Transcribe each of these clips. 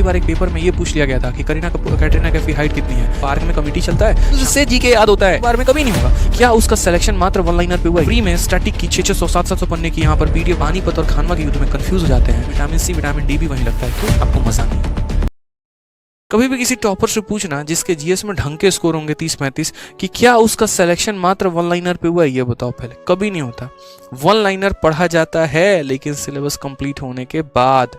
बार एक पेपर में ये पूछ लिया गया था कि कैटरीना कैफ की हाइट कितनी है, पार्क में कमेटी चलता है, उससे जीके याद होता है, बार में कभी नहीं होगा। क्या उसका सिलेक्शन मात्र वन लाइनर पे हुआ है? फ्री में स्टैटिक की 600 700 पन्ने की यहाँ पर पीडीएफ पानीपत और खानवा के युद्ध में कंफ्यूज हो जाते हैं। विटामिन सी विटामिन डी भी वहीं लगता है, क्यों? आपको मजा नहीं। कभी भी किसी टॉपर से पूछना जिसके जीएस में ढंग के स्कोर होंगे 30-35 कि क्या उसका सिलेक्शन मात्र वन लाइनर पे हुआ है, ये बताओ पहले। कभी नहीं होता। वन लाइनर पढ़ा जाता है लेकिन सिलेबस कंप्लीट होने के बाद।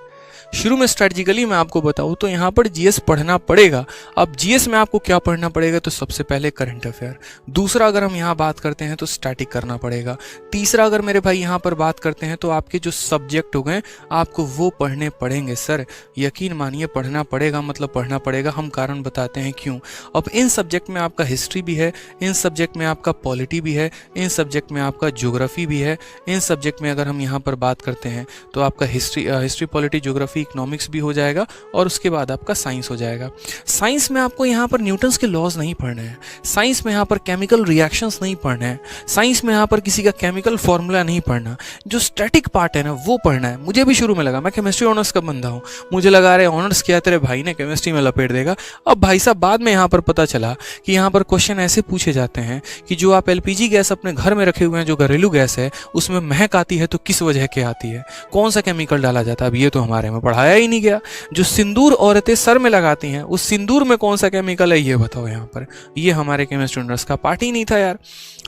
शुरू में स्ट्रेटजिकली मैं आपको बताऊं तो यहाँ पर जीएस पढ़ना पड़ेगा। अब जीएस में आपको क्या पढ़ना पड़ेगा? तो सबसे पहले करंट अफेयर, दूसरा अगर हम यहाँ बात करते हैं तो स्टैटिक करना पड़ेगा, तीसरा अगर मेरे भाई यहाँ पर बात करते हैं तो आपके जो सब्जेक्ट हो गए आपको वो पढ़ने पड़ेंगे। सर यकीन मानिए पढ़ना पड़ेगा, मतलब पढ़ना पड़ेगा। हम कारण बताते हैं क्यों। अब इन सब्जेक्ट में आपका हिस्ट्री भी है, इन सब्जेक्ट में आपका पॉलिटी भी है, इन सब्जेक्ट में आपका ज्योग्राफी भी है, इन सब्जेक्ट में अगर हम यहाँ पर बात करते हैं तो आपका हिस्ट्री पॉलिटी ज्योग्राफी इकोनॉमिक्स भी हो जाएगा और उसके बाद आपका साइंस हो जाएगा। साइंस में आपको यहाँ पर न्यूटन्स के लॉज नहीं पढ़ने हैं, साइंस में यहाँ पर केमिकल रिएक्शंस नहीं पढ़ने हैं, साइंस में यहाँ पर किसी का केमिकल फॉर्मूला नहीं पढ़ना। जो स्टैटिक पार्ट है ना वो पढ़ना है। मुझे भी शुरू में लगा, मैं केमिस्ट्री ऑनर्स का बंदा हूँ, मुझे लगा रहे ऑनर्स किया तेरे भाई ने केमिस्ट्री में लपेट देगा। अब भाई साहब बाद में यहाँ पर पता चला कि यहाँ पर क्वेश्चन ऐसे पूछे जाते हैं कि जो आप एलपीजी गैस अपने घर में रखे हुए हैं, जो घरेलू गैस है, उसमें महक आती है तो किस वजह के आती है, कौन सा केमिकल डाला जाता है? अब ये तो हमारे में पढ़ाया ही नहीं गया। जो सिंदूर औरतें सर में लगाती हैं उस सिंदूर में कौन सा केमिकल है ये बताओ यहाँ पर। ये हमारे केमिस्ट्री ऑनर्स का पार्ट ही नहीं था यार।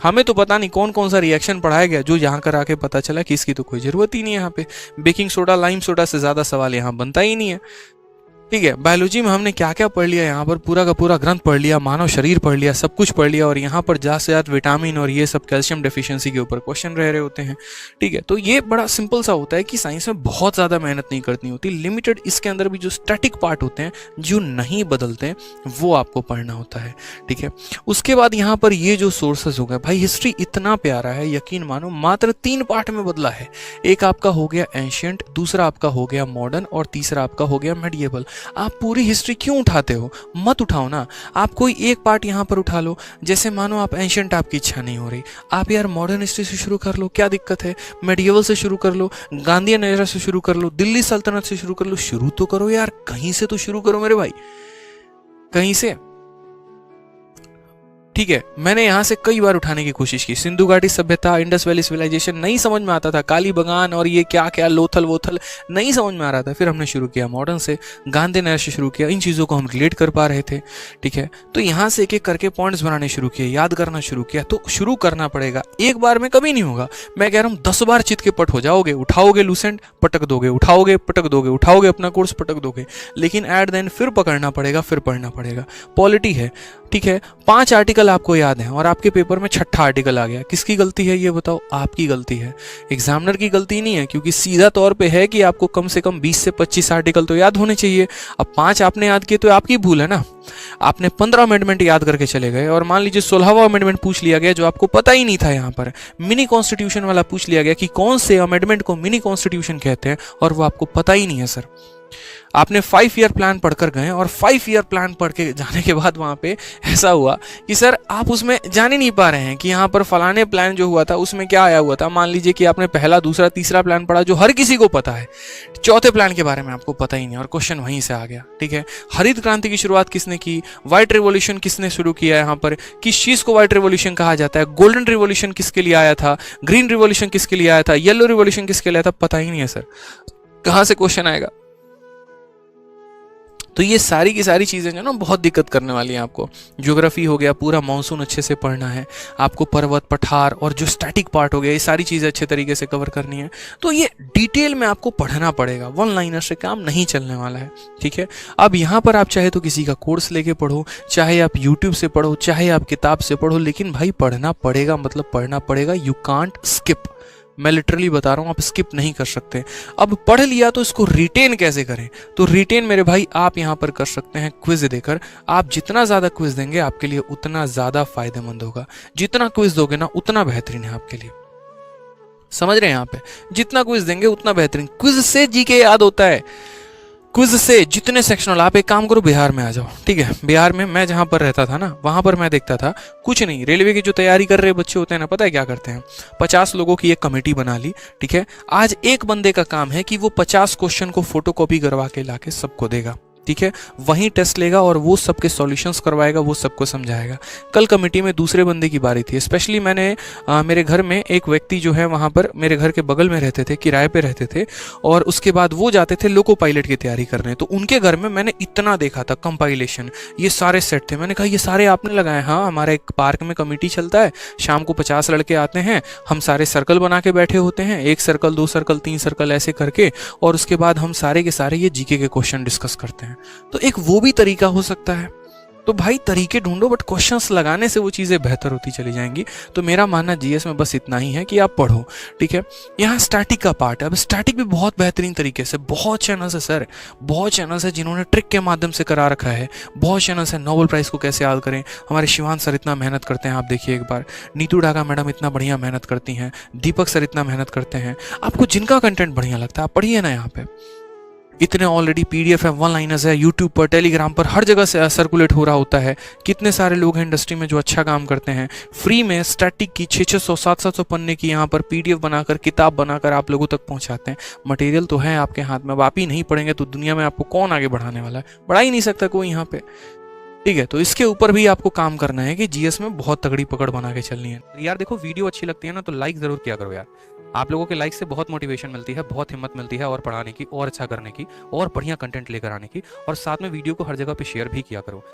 हमें तो पता नहीं कौन कौन सा रिएक्शन पढ़ाया गया जो यहाँ कर आके पता चला कि इसकी तो कोई जरूरत ही नहीं है। यहाँ पे बेकिंग सोडा लाइम सोडा से ज्यादा सवाल यहाँ बनता ही नहीं है। ठीक है, बायोलॉजी में हमने क्या क्या पढ़ लिया, यहाँ पर पूरा का पूरा ग्रंथ पढ़ लिया, मानव शरीर पढ़ लिया, सब कुछ पढ़ लिया और यहाँ पर ज्यादा से ज्यादा विटामिन और ये सब कैल्शियम डेफिशिएंसी के ऊपर क्वेश्चन रह रहे होते हैं। ठीक है, तो ये बड़ा सिंपल सा होता है कि साइंस में बहुत ज़्यादा मेहनत नहीं करनी होती, लिमिटेड। इसके अंदर भी जो स्टैटिक पार्ट होते हैं जो नहीं बदलते वो आपको पढ़ना होता है। ठीक है, उसके बाद यहाँ पर ये जो सोर्सेज हो गए भाई, हिस्ट्री इतना प्यारा है, यकीन मानो मात्र 3 पार्ट में बदला है। एक आपका हो गया एंशियंट, दूसरा आपका हो गया मॉडर्न और तीसरा आपका हो गया मेडिएवल। आप पूरी हिस्ट्री क्यों उठाते हो? मत उठाओ ना, आप कोई एक पार्ट यहाँ पर उठा लो। जैसे मानो आप एंशियंट, आपकी इच्छा नहीं हो रही, आप यार मॉडर्न हिस्ट्री से शुरू कर लो, क्या दिक्कत है? मेडिएवल से शुरू कर लो, गांधीयन एरा से शुरू कर लो, दिल्ली सल्तनत से शुरू कर लो। शुरू तो करो यार, कहीं से तो शुरू करो मेरे भाई, कहीं से। ठीक है, मैंने यहाँ से कई बार उठाने की कोशिश की। सिंधु घाटी सभ्यता, इंडस वैली सिविलाइजेशन नहीं समझ में आता था, काली बगान और ये क्या क्या लोथल वोथल नहीं समझ में आ रहा था। फिर हमने शुरू किया मॉडर्न से, गांधी नगर से शुरू किया, इन चीज़ों को हम रिलेट कर पा रहे थे। ठीक है, तो यहाँ से एक एक करके पॉइंट्स बनाने शुरू किए, याद करना शुरू किया। तो शुरू करना पड़ेगा, एक बार में कभी नहीं होगा। मैं कह रहा हूँ 10 बार चित के पट हो जाओगे, उठाओगे लूसेंट पटक दोगे, उठाओगे पटक दोगे, उठाओगे अपना कोर्स पटक दोगे, लेकिन एट द एंड फिर पकड़ना पड़ेगा, फिर पढ़ना पड़ेगा। पॉलिटी है, ठीक है, 5 आर्टिकल आपको याद है और आपके पेपर में 6ठा आर्टिकल आ गया। किसकी गलती है ये बताओ? आपकी गलती है, एग्जामिनर की गलती नहीं है, क्योंकि सीधा तौर पे है कि आपको कम से कम 20 से 25 आर्टिकल तो याद होने चाहिए। अब 5 आपने याद किए तो आपकी भूल है ना। आपने 15 अमेंडमेंट याद करके चले गए और मान लीजिए 16वां अमेंडमेंट पूछ लिया गया जो आपको पता ही नहीं था। यहाँ पर मिनी कॉन्स्टिट्यूशन वाला पूछ लिया गया कि कौन से अमेंडमेंट को मिनी कॉन्स्टिट्यूशन कहते हैं और वो आपको पता ही नहीं है। सर आपने 5 ईयर प्लान पढ़कर गए और 5 ईयर प्लान पढ़ के जाने के बाद वहाँ पे ऐसा हुआ कि सर आप उसमें जान ही नहीं पा रहे हैं कि यहाँ पर फलाने प्लान जो हुआ था उसमें क्या आया हुआ था। मान लीजिए कि आपने पहला दूसरा तीसरा प्लान पढ़ा जो हर किसी को पता है, चौथे प्लान के बारे में आपको पता ही नहीं और क्वेश्चन वहीं से आ गया। ठीक है, हरित क्रांति की शुरुआत किसने की, व्हाइट रिवॉल्यूशन किसने शुरू किया, यहाँ पर किस चीज़ को व्हाइट रिवॉल्यूशन कहा जाता है, गोल्डन रिवॉल्यूशन किसके लिए आया था, ग्रीन रिवॉल्यूशन किसके लिए आया था, येलो रिवॉल्यूशन किसके लिए आया था, पता ही नहीं है। सर कहाँ से क्वेश्चन आएगा? तो ये सारी की सारी चीज़ें जो ना बहुत दिक्कत करने वाली हैं आपको। ज्योग्राफी हो गया, पूरा मानसून अच्छे से पढ़ना है आपको, पर्वत पठार और जो स्टैटिक पार्ट हो गया, ये सारी चीज़ें अच्छे तरीके से कवर करनी है। तो ये डिटेल में आपको पढ़ना पड़ेगा, वन लाइनर से काम नहीं चलने वाला है। ठीक है, अब यहाँ पर आप चाहे तो किसी का कोर्स लेके पढ़ो, चाहे आप यूट्यूब से पढ़ो, चाहे आप किताब से पढ़ो, लेकिन भाई पढ़ना पड़ेगा, मतलब पढ़ना पड़ेगा। यू कांट स्किप, मैं लिटरली बता रहा हूँ, आप स्किप नहीं कर सकते। अब पढ़ लिया तो इसको रिटेन कैसे करें? तो रिटेन मेरे भाई आप यहाँ पर कर सकते हैं क्विज देकर। आप जितना ज़्यादा क्विज देंगे आपके लिए उतना ज़्यादा फायदेमंद होगा। जितना क्विज दोगे ना उतना बेहतरीन है आपके लिए, समझ रहे हैं? यहाँ पे जितना क्विज देंगे उतना बेहतरीन। क्विज से जीके याद होता है, क्विज से जितने सेक्शनल। आप एक काम करो, बिहार में आ जाओ। ठीक है, बिहार में मैं जहां पर रहता था ना, वहां पर मैं देखता था कुछ नहीं, रेलवे की जो तैयारी कर रहे बच्चे होते हैं ना, पता है क्या करते हैं? 50 लोगों की एक कमेटी बना ली। ठीक है, आज एक बंदे का काम है कि वो 50 क्वेश्चन को फोटोकॉपी करवा के लाके सबको देगा। ठीक है, वहीं टेस्ट लेगा और वो सबके सॉल्यूशंस करवाएगा, वो सबको समझाएगा। कल कमेटी में दूसरे बंदे की बारी थी। स्पेशली मैंने मेरे घर में एक व्यक्ति जो है वहाँ पर मेरे घर के बगल में रहते थे, किराए पे रहते थे, और उसके बाद वो जाते थे लोको पायलट की तैयारी करने। तो उनके घर में मैंने इतना देखा था कंपाइलेशन, ये सारे सेट थे। मैंने कहा ये सारे आपने लगाए? हाँ, हमारा एक पार्क में कमेटी चलता है, शाम को 50 लड़के आते हैं, हम सारे सर्कल बना के बैठे होते हैं, 1 सर्कल 2 सर्कल 3 सर्कल ऐसे करके, और उसके बाद हम सारे के सारे ये जीके के क्वेश्चन डिस्कस करते हैं। तो एक वो भी तरीका हो सकता है। तो भाई तरीके ढूंढो, बट क्वेश्चंस लगाने से वो चीज़ें बेहतर होती चली जाएंगी। तो मेरा मानना जीएस में बस इतना ही है कि आप पढ़ो, ठीक है। यहाँ स्टैटिक का पार्ट है। अब स्टैटिक भी बहुत बेहतरीन तरीके से, बहुत चैनल्स है सर, बहुत चैनल्स है जिन्होंने ट्रिक के माध्यम से करा रखा है। बहुत चैनल्स है, नोबेल प्राइज़ को कैसे याद करें, हमारे शिवान सर इतना मेहनत करते हैं, आप देखिए एक बार। नीतू डागा मैडम इतना बढ़िया मेहनत करती हैं, दीपक सर इतना मेहनत करते हैं। आपको जिनका कंटेंट बढ़िया लगता है आप पढ़िए ना। यहाँ पे इतने ऑलरेडी पीडीएफ है, वन लाइनर्स है, यूट्यूब पर, टेलीग्राम पर, हर जगह से सर्कुलेट हो रहा होता है। कितने सारे लोग हैं इंडस्ट्री में जो अच्छा काम करते हैं। फ्री में स्टैटिक की 600 700 पन्ने की यहाँ पर पीडीएफ बनाकर, किताब बनाकर आप लोगों तक पहुँचाते हैं। मटेरियल तो है आपके हाथ में, अब आप ही नहीं पढ़ेंगे तो दुनिया में आपको कौन आगे बढ़ाने वाला है? बढ़ा ही नहीं सकता कोई यहाँ पे, ठीक है। तो इसके ऊपर भी आपको काम करना है कि जीएस में बहुत तगड़ी पकड़ बना के चलनी है। यार देखो, वीडियो अच्छी लगती है ना तो लाइक जरूर किया करो यार। आप लोगों के लाइक से बहुत मोटिवेशन मिलती है, बहुत हिम्मत मिलती है और पढ़ाने की, और अच्छा करने की, और बढ़िया कंटेंट लेकर आने की। और साथ में वीडियो को हर जगह पे शेयर भी किया करो।